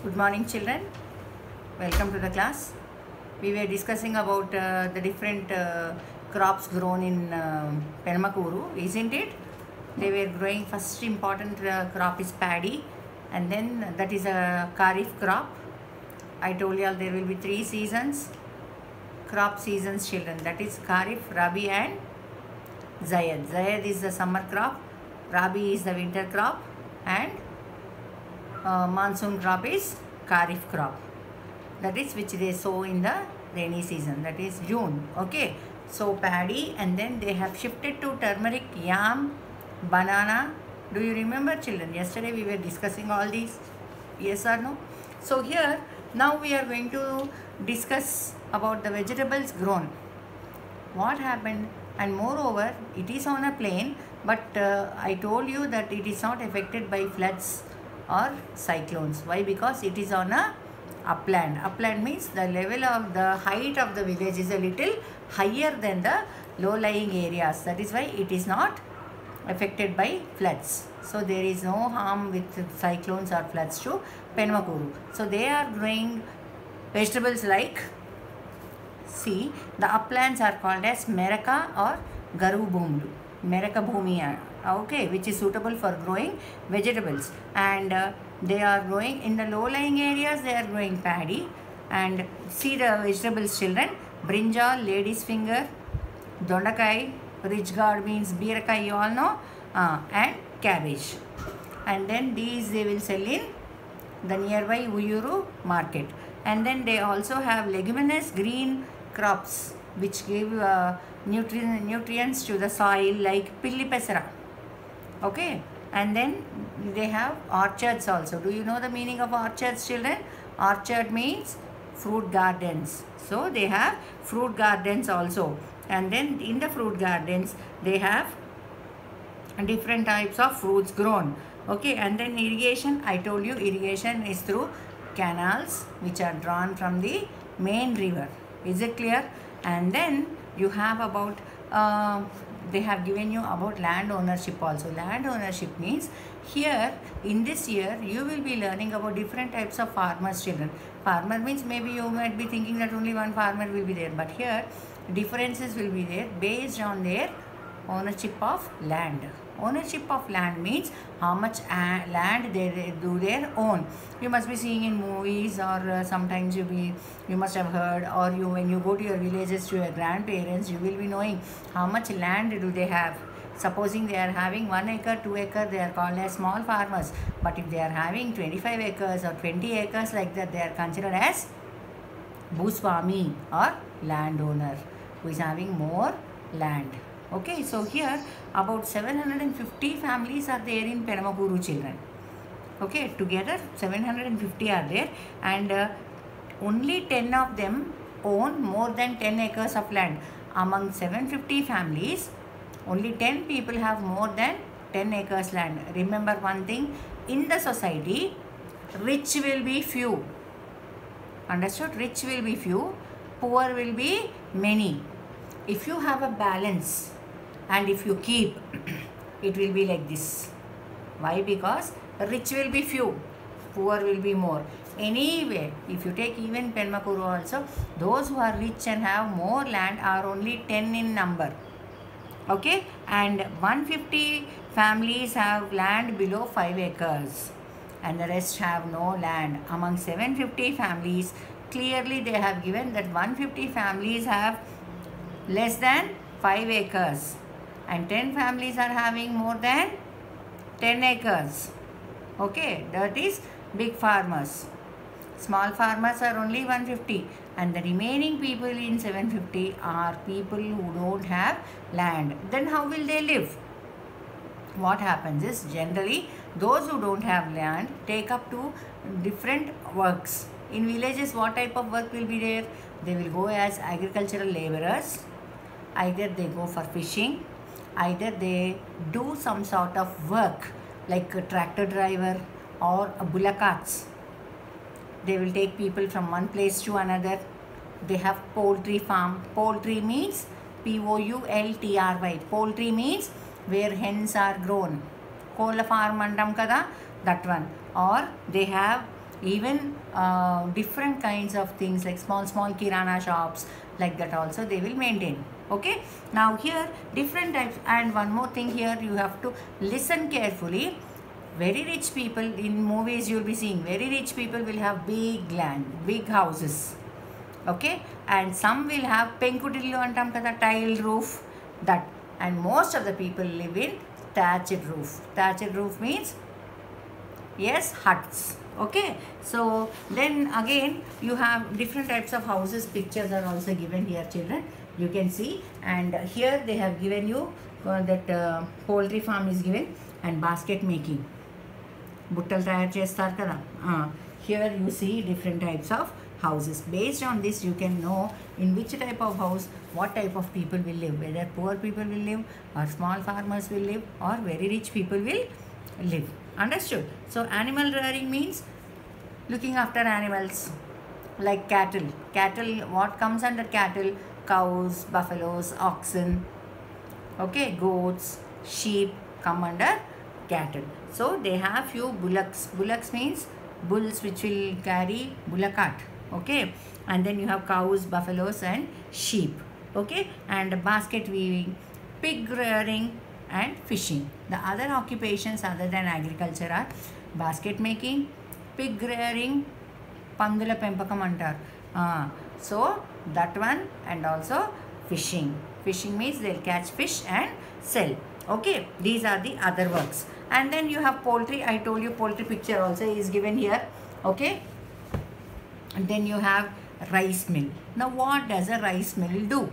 Good morning, children. Welcome to the class. We were discussing about the different crops grown in Penamakuru, isn't it? They were growing. First important crop is paddy, and then that is a kharif crop. I told you all there will be 3 seasons, crop seasons, children. That is kharif, rabi, and zayed. Zayed is the summer crop, rabi is the winter crop, and monsoon crop is kharif crop, that is which they sow in the rainy season, that is June. Okay, so paddy, and then they have shifted to turmeric, yam, banana. Do you remember, children? Yesterday we were discussing all these, yes or no? So here now we are going to discuss about the vegetables grown, what happened, and moreover it is on a plain, but I told you that it is not affected by floods or cyclones. Why? Because it is on a upland. Upland means the level of the height of the village is a little higher than the low-lying areas. That is why it is not affected by floods. So there is no harm with cyclones or floods to Penamakuru. So they are growing vegetables like, see, the uplands are called as Meraka or Garu Bhumlu. Meraka Bhumi, okay, which is suitable for growing vegetables, and they are growing in the low-lying areas. They are growing paddy, and see the vegetables, children: brinjal, lady's finger, dondakai, ridge gourd means birakai, you all know, and cabbage. And then these they will sell in the nearby Uyuru market. And then they also have leguminous green crops which give nutrients to the soil, like pilli pesara. Okay, and then they have orchards also. Do you know the meaning of orchards, children? Orchard means fruit gardens. So they have fruit gardens also, and then in the fruit gardens they have different types of fruits grown. Okay, and then irrigation, I told you irrigation is through canals which are drawn from the main river. Is it clear? And then you have about they have given you about land ownership also. Land ownership means here in this year you will be learning about different types of farmers, children. Farmer means maybe you might be thinking that only one farmer will be there, but here differences will be there based on their ownership of land. Ownership of land means how much land they own. You must be seeing in movies, or sometimes you must have heard, or when you go to your villages to your grandparents, you will be knowing how much land do they have. Supposing they are having 1 acre, 2 acre, they are called as small farmers. But if they are having 25 acres or 20 acres like that, they are considered as Bhuswami or landowner, who is having more land. Okay, so here about 750 families are there in Penamakuru, children. Okay, together 750 are there, and only 10 of them own more than 10 acres of land. Among 750 families, only 10 people have more than 10 acres land. Remember one thing, in the society, rich will be few. Understood? Rich will be few, poor will be many. If you have a balance, and if you keep, it will be like this. Why? Because rich will be few, poor will be more. Anyway, if you take even Penamakuru also, those who are rich and have more land are only 10 in number. Okay, and 150 families have land below 5 acres, and the rest have no land. Among 750 families, clearly they have given that 150 families have less than 5 acres. And 10 families are having more than 10 acres. Okay, that is big farmers. Small farmers are only 150, and the remaining people in 750 are people who don't have land. Then how will they live? What happens is, generally those who don't have land take up to different works. In villages, what type of work will be there? They will go as agricultural laborers. Either they go for fishing, either they do some sort of work like a tractor driver or a bullock carts. They will take people from one place to another. They have poultry farm. Poultry means Poultry. Poultry means where hens are grown. Kola farm andam kada, that one. Or they have even different kinds of things like small kirana shops, like that also they will maintain. Okay, now here different types. And one more thing, here you have to listen carefully. Very rich people, in movies you will be seeing, very rich people will have big land, big houses. Okay, and some will have penkutillu antam kada, tile roof, that. And most of the people live in thatched roof. Thatched roof means, yes, huts. Okay, so then again you have different types of houses. Pictures are also given here, children, you can see. And here they have given you that poultry farm is given, and basket making, buttal tayar chestar kada. Here you see different types of houses. Based on this you can know in which type of house what type of people will live, whether poor people will live, or small farmers will live, or very rich people will live. Understood? So animal rearing means looking after animals like cattle. Cattle, what comes under cattle? Cows, buffaloes, oxen, okay, goats, sheep come under cattle. So they have few bullocks. Bullocks means bulls which will carry bullock cart. Okay, and then you have cows, buffaloes and sheep. Okay, and basket weaving, pig rearing and fishing. The other occupations other than agriculture are basket making, pig rearing, pandula pempakam antar. So that one, and also fishing. Fishing means they'll catch fish and sell. Okay, these are the other works. And then you have poultry. I told you poultry picture also is given here. Okay, and then you have rice mill. Now what does a rice mill do?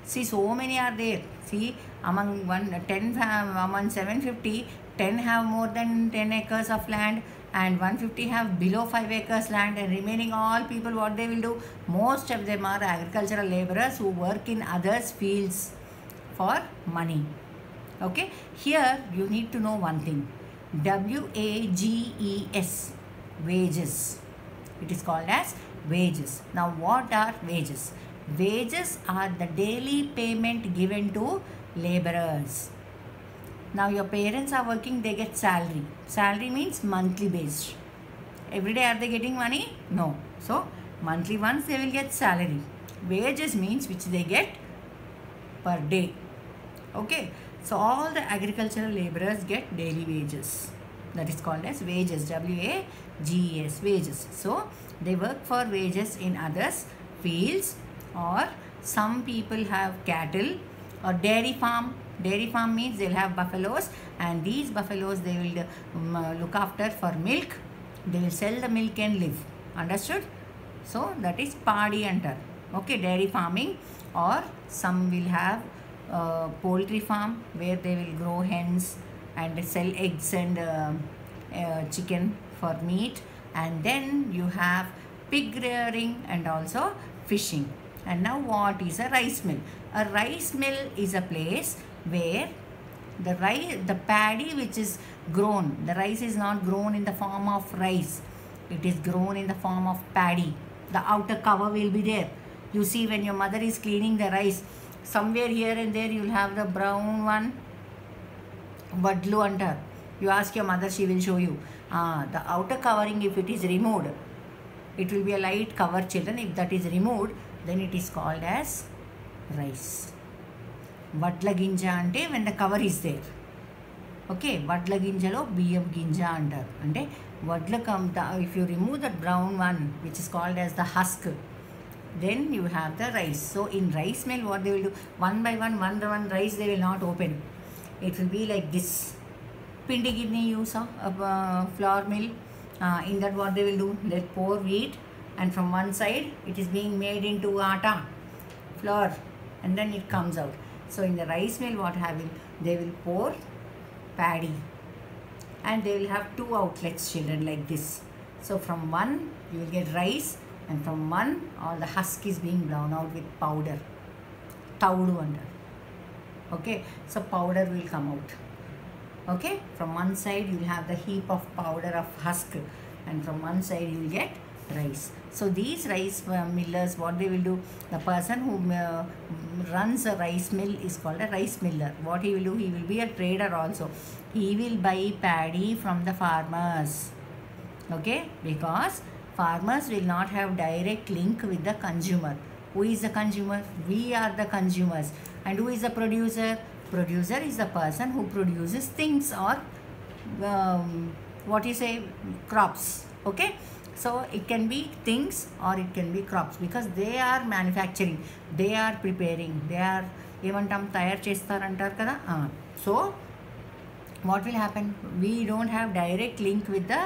See, so many are there. See, among 750, 10 have more than 10 acres of land, and 150 have below 5 acres land, and remaining all people, what they will do? Most of them are agricultural laborers who work in others' fields for money. Okay, here you need to know one thing. WAGES, wages. It is called as wages. Now what are wages? Wages are the daily payment given to laborers. Now your parents are working, they get salary. Salary means monthly based. Every day are they getting money? No. So monthly once they will get salary. Wages means which they get per day. Okay. So all the agricultural laborers get daily wages. That is called as wages. WAGES, wages. So they work for wages in others' fields, or some people have cattle or dairy farm. Dairy farm means they'll have buffaloes, and these buffaloes they will look after for milk. They will sell the milk and live. Understood? So that is paddy antar. Okay, dairy farming. Or some will have poultry farm where they will grow hens and sell eggs and chicken for meat. And then you have pig rearing and also fishing. And now what is a rice mill? A rice mill is a place where the paddy which is grown, the rice is not grown in the form of rice, it is grown in the form of paddy. The outer cover will be there. You see, when your mother is cleaning the rice, somewhere here and there you will have the brown one, vadlu antar. You ask your mother, she will show you. The outer covering, if it is removed, it will be a light cover, children. If that is removed, then it is called as rice. Vadla ginja ante when the cover is there. Okay, vadla ginjalo biyam ginja antar. Ante vadla if you remove that brown one, which is called as the husk, then you have the rice. So in rice mill, what they will do, one by one rice they will not open. It will be like this. Pindi ginni use a flour mill. In that what they will do, they pour wheat, and from one side it is being made into atta, flour, and then it comes out. So in the rice mill, what they will pour paddy, and they will have two outlets, children, like this. So from one you will get rice, and from one all the husk is being blown out with powder, taudu under. Okay, so powder will come out. Okay, from one side you will have the heap of powder of husk, and from one side you will get rice. So these rice millers, what they will do, the person who runs a rice mill is called a rice miller. What he will do, he will be a trader also. He will buy paddy from the farmers. Okay, because farmers will not have direct link with the consumer. Who is the consumer? We are the consumers. And who is the producer? Producer is the person who produces things or what you say, crops. Okay, so it can be things or it can be crops, because they are manufacturing, they are preparing, they are ఏమంటాం తయారు చేస్తారంటారు కదా. So what will happen? We don't have direct link with the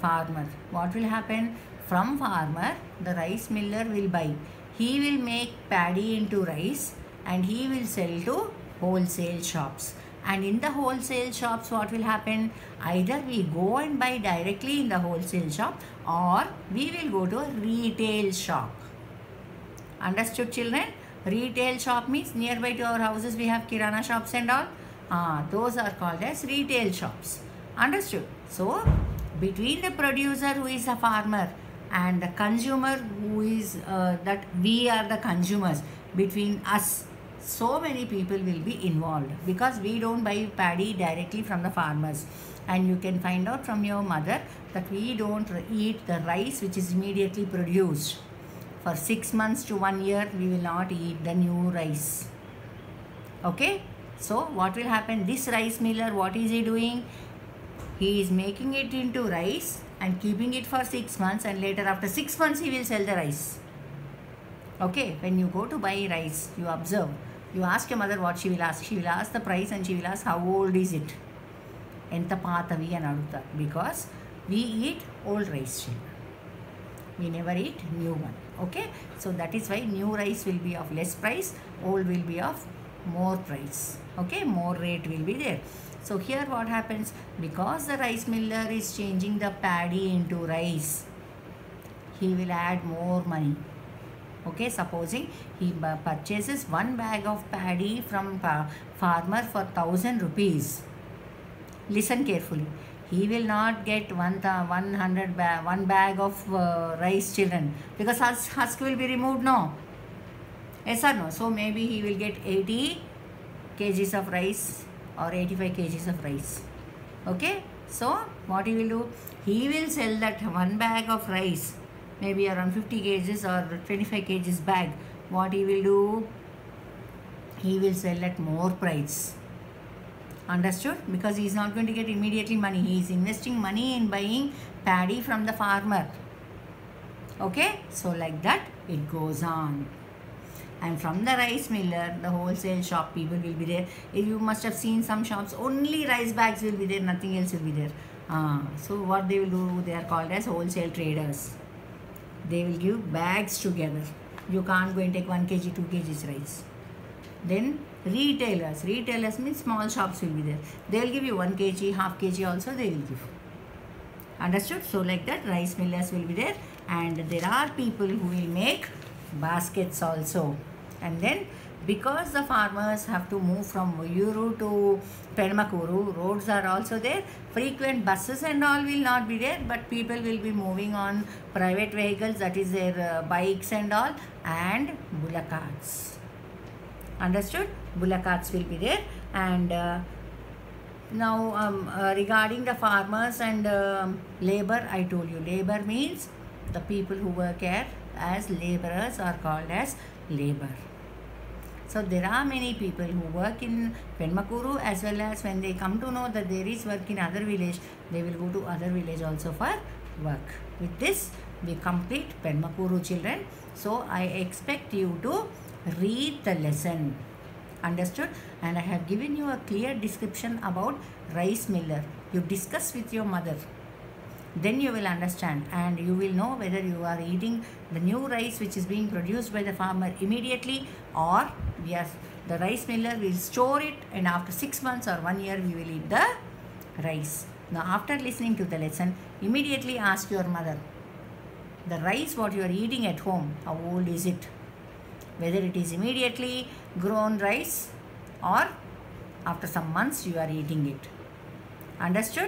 farmer. What will happen? From farmer, the rice miller will buy. He will make paddy into rice and he will sell to wholesale shops. And in the wholesale shops, what will happen? Either we go and buy directly in the wholesale shop, or we will go to a retail shop. Understood, children? Retail shop means nearby to our houses we have kirana shops and all. Those are called as retail shops. Understood? So, between the producer, who is a farmer, and the consumer, who is that we are the consumers, between us, so many people will be involved, because we don't buy paddy directly from the farmers. And you can find out from your mother that we don't eat the rice which is immediately produced. For 6 months to 1 year, we will not eat the new rice. Okay? So, what will happen? This rice miller, what is he doing? He is making it into rice and keeping it for 6 months, and later after 6 months he will sell the rice. Okay? When you go to buy rice, you observe. You ask your mother what she will ask. She will ask the price and she will ask how old is it. Enta paatavi ani adugutar, because we eat old rice. We never eat new one. Okay, so that is why new rice will be of less price, old will be of more price. Okay, more rate will be there. So here what happens? Because the rice miller is changing the paddy into rice, he will add more money. Okay, supposing he purchases 1 bag of paddy from farmer for 1,000 rupees. Listen carefully. He will not get 1 bag of rice, children, because husk will be removed, no? Yes or no? So maybe he will get 80 kgs of rice or 85 kgs of rice. Okay? So what he will do? He will sell that 1 bag of rice, maybe around 50 kgs or 25 kgs bag. What he will do? He will sell at more price. Understood? Because he is not going to get immediately money. He is investing money in buying paddy from the farmer. Okay? So like that it goes on. And from the rice miller, the wholesale shop people will be there. You must have seen some shops, only rice bags will be there, nothing else will be there. So what they will do? They are called as wholesale traders. They will give bags together. You can't go and take 1 kg, 2 kgs rice. Then retailers. Retailers means small shops will be there. They will give you 1 kg, half kg also they will give. Understood? So like that rice millers will be there, and there are people who will make baskets also. And then because the farmers have to move from Uyuru to Penmakuru, roads are also there. Frequent buses and all will not be there, but people will be moving on private vehicles, that is their bikes and all, and bullock carts. Understood? Bullock carts will be there. And now regarding the farmers and labor, I told you labor means the people who work here as laborers are called as labor. So there are many people who work in Penmakuru, as well as when they come to know that there is work in other village, they will go to other village also for work. With this we complete Penmakuru, children. So I expect you to read the lesson. Understood? And I have given you a clear description about rice miller. You discuss with your mother, then you will understand, and you will know whether you are eating the new rice which is being produced by the farmer immediately, or the rice miller will store it, and after 6 months or 1 year we will eat the rice. Now after listening to the lesson, immediately ask your mother, the rice what you are eating at home, how old is it? Whether it is immediately grown rice or after some months you are eating it. Understood?